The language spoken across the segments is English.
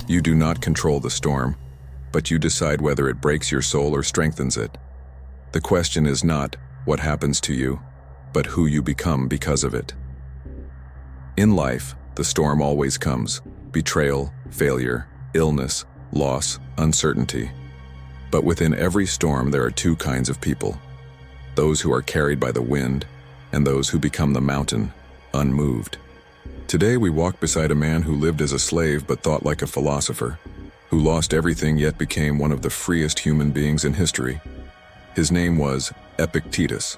You do not control the storm, but you decide whether it breaks your soul or strengthens it. The question is not what happens to you, but who you become because of it. In life, the storm always comes: betrayal, failure, illness, loss, uncertainty. But within every storm there are two kinds of people: those who are carried by the wind, and those who become the mountain, unmoved. Today we walk beside a man who lived as a slave but thought like a philosopher, who lost everything yet became one of the freest human beings in history. His name was Epictetus,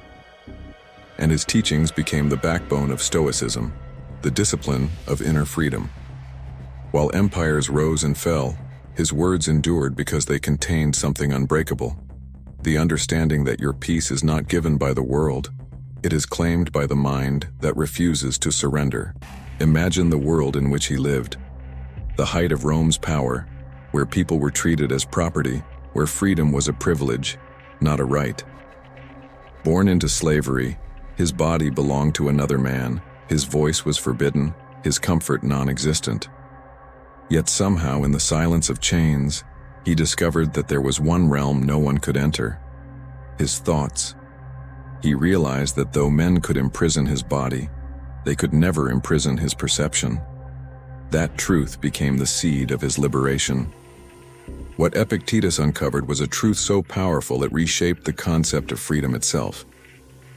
and his teachings became the backbone of Stoicism, the discipline of inner freedom. While empires rose and fell, his words endured because they contained something unbreakable: the understanding that your peace is not given by the world, it is claimed by the mind that refuses to surrender. Imagine the world in which he lived: the height of Rome's power, where people were treated as property, where freedom was a privilege, not a right. Born into slavery, his body belonged to another man, his voice was forbidden, his comfort non-existent. Yet somehow, in the silence of chains, he discovered that there was one realm no one could enter: his thoughts. He realized that though men could imprison his body, they could never imprison his perception. That truth became the seed of his liberation. What Epictetus uncovered was a truth so powerful it reshaped the concept of freedom itself.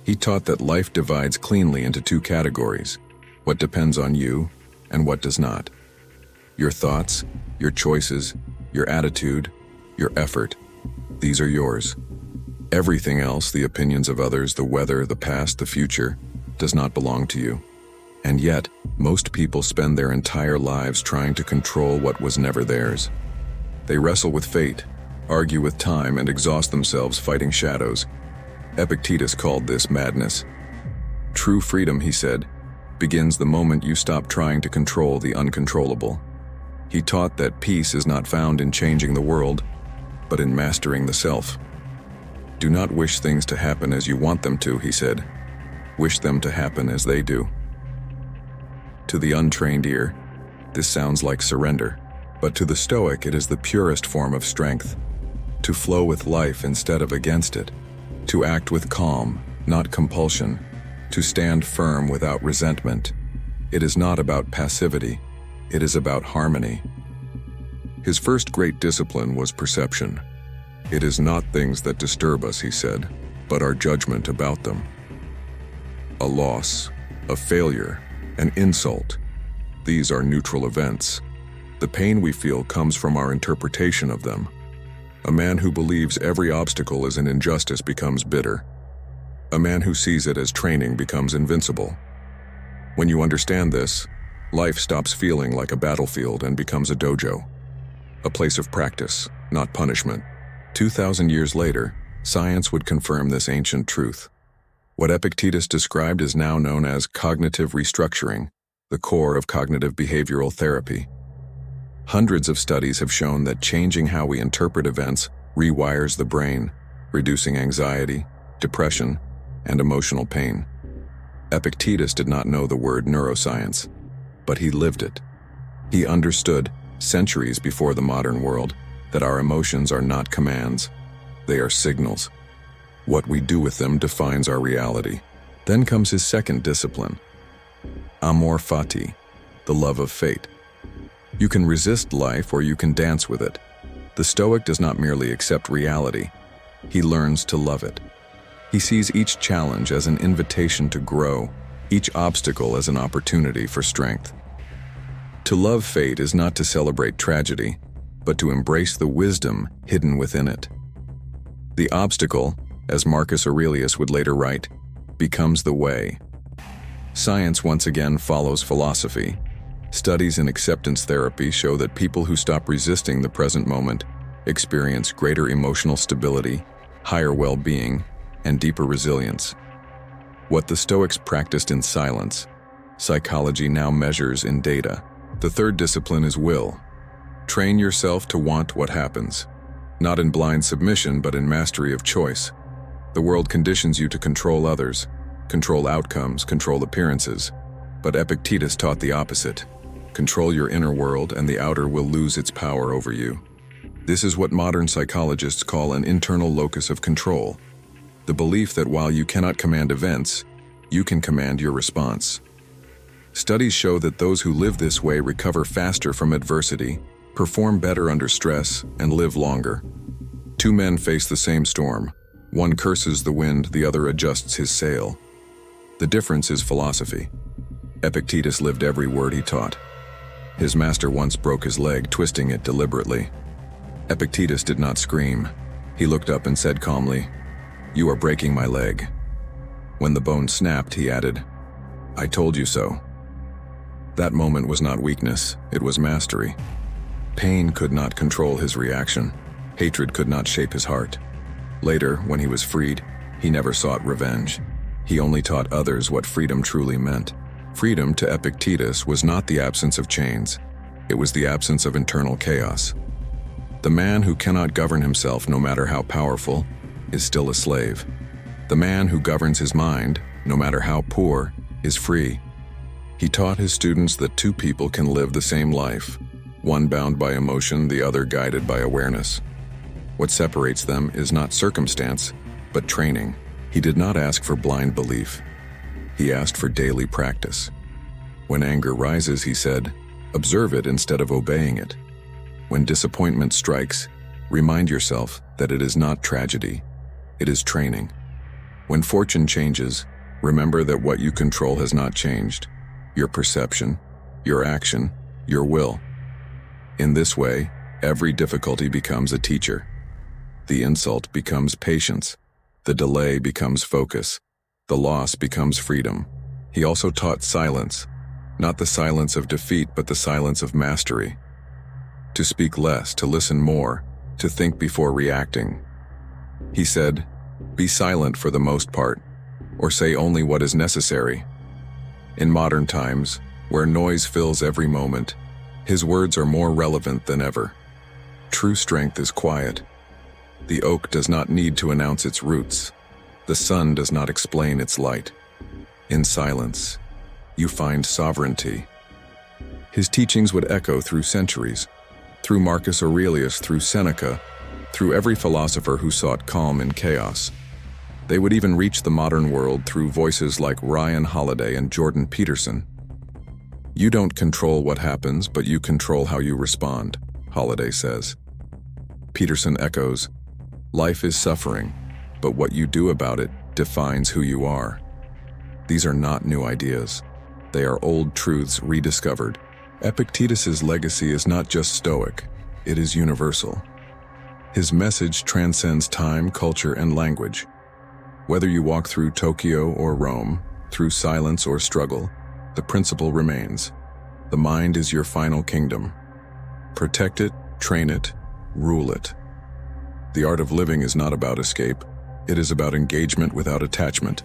He taught that life divides cleanly into two categories: what depends on you and what does not. Your thoughts, your choices, your attitude, your effort, these are yours. Everything else, the opinions of others, the weather, the past, the future, does not belong to you. And yet, most people spend their entire lives trying to control what was never theirs. They wrestle with fate, argue with time, and exhaust themselves fighting shadows. Epictetus called this madness. True freedom, he said, begins the moment you stop trying to control the uncontrollable. He taught that peace is not found in changing the world, but in mastering the self. Do not wish things to happen as you want them to, he said. Wish them to happen as they do. To the untrained ear, this sounds like surrender, but to the Stoic it is the purest form of strength. To flow with life instead of against it. To act with calm, not compulsion. To stand firm without resentment. It is not about passivity, it is about harmony. His first great discipline was perception. It is not things that disturb us, he said, but our judgment about them. A loss, a failure, an insult. These are neutral events. The pain we feel comes from our interpretation of them. A man who believes every obstacle is an injustice becomes bitter. A man who sees it as training becomes invincible. When you understand this, life stops feeling like a battlefield and becomes a dojo. A place of practice, not punishment. 2,000 years later, science would confirm this ancient truth. What Epictetus described is now known as cognitive restructuring, the core of cognitive behavioral therapy. Hundreds of studies have shown that changing how we interpret events rewires the brain, reducing anxiety, depression, and emotional pain. Epictetus did not know the word neuroscience, but he lived it. He understood, centuries before the modern world, that our emotions are not commands, they are signals. What we do with them defines our reality. Then comes his second discipline, amor fati, the love of fate. You can resist life or you can dance with it. The Stoic does not merely accept reality, he learns to love it. He sees each challenge as an invitation to grow, each obstacle as an opportunity for strength. To love fate is not to celebrate tragedy, but to embrace the wisdom hidden within it. The obstacle, as Marcus Aurelius would later write, becomes the way. Science once again follows philosophy. Studies in acceptance therapy show that people who stop resisting the present moment experience greater emotional stability, higher well-being, and deeper resilience. What the Stoics practiced in silence, psychology now measures in data. The third discipline is will. Train yourself to want what happens, not in blind submission but in mastery of choice. The world conditions you to control others, control outcomes, control appearances, but Epictetus taught the opposite. Control your inner world and the outer will lose its power over you. This is what modern psychologists call an internal locus of control. The belief that while you cannot command events, you can command your response. Studies show that those who live this way recover faster from adversity, perform better under stress, and live longer. Two men face the same storm. One curses the wind, the other adjusts his sail. The difference is philosophy. Epictetus lived every word he taught. His master once broke his leg, twisting it deliberately. Epictetus did not scream. He looked up and said calmly, "You are breaking my leg." When the bone snapped, he added, "I told you so." That moment was not weakness, it was mastery. Pain could not control his reaction. Hatred could not shape his heart. Later, when he was freed, he never sought revenge. He only taught others what freedom truly meant. Freedom to Epictetus was not the absence of chains. It was the absence of internal chaos. The man who cannot govern himself, no matter how powerful, is still a slave. The man who governs his mind, no matter how poor, is free. He taught his students that two people can live the same life, one bound by emotion, the other guided by awareness. What separates them is not circumstance, but training. He did not ask for blind belief. He asked for daily practice. When anger rises, he said, observe it instead of obeying it. When disappointment strikes, remind yourself that it is not tragedy, it is training. When fortune changes, remember that what you control has not changed. Your perception, your action, your will. In this way, every difficulty becomes a teacher. The insult becomes patience. The delay becomes focus. The loss becomes freedom. He also taught silence, not the silence of defeat, but the silence of mastery. To speak less, to listen more, to think before reacting. He said, be silent for the most part, or say only what is necessary. In modern times, where noise fills every moment, his words are more relevant than ever. True strength is quiet. The oak does not need to announce its roots. The sun does not explain its light. In silence, you find sovereignty. His teachings would echo through centuries, through Marcus Aurelius, through Seneca, through every philosopher who sought calm in chaos. They would even reach the modern world through voices like Ryan Holiday and Jordan Peterson. You don't control what happens, but you control how you respond, Holiday says. Peterson echoes, life is suffering, but what you do about it defines who you are. These are not new ideas. They are old truths rediscovered. Epictetus's legacy is not just Stoic, it is universal. His message transcends time, culture, and language. Whether you walk through Tokyo or Rome, through silence or struggle, the principle remains. The mind is your final kingdom. Protect it, train it, rule it. The art of living is not about escape. It is about engagement without attachment.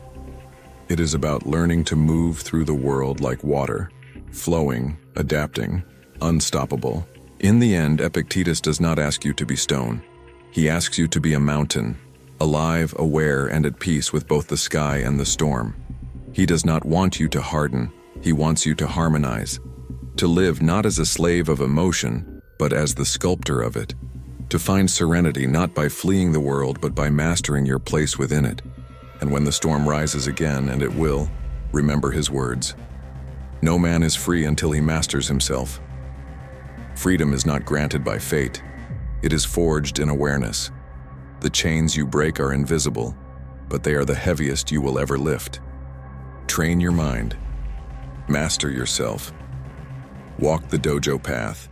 It is about learning to move through the world like water, flowing, adapting, unstoppable. In the end, Epictetus does not ask you to be stone. He asks you to be a mountain, alive, aware, and at peace with both the sky and the storm. He does not want you to harden. He wants you to harmonize, to live not as a slave of emotion, but as the sculptor of it, to find serenity not by fleeing the world, but by mastering your place within it. And when the storm rises again, and it will, remember his words. No man is free until he masters himself. Freedom is not granted by fate. It is forged in awareness. The chains you break are invisible, but they are the heaviest you will ever lift. Train your mind. Master yourself. Walk the Dojo Path.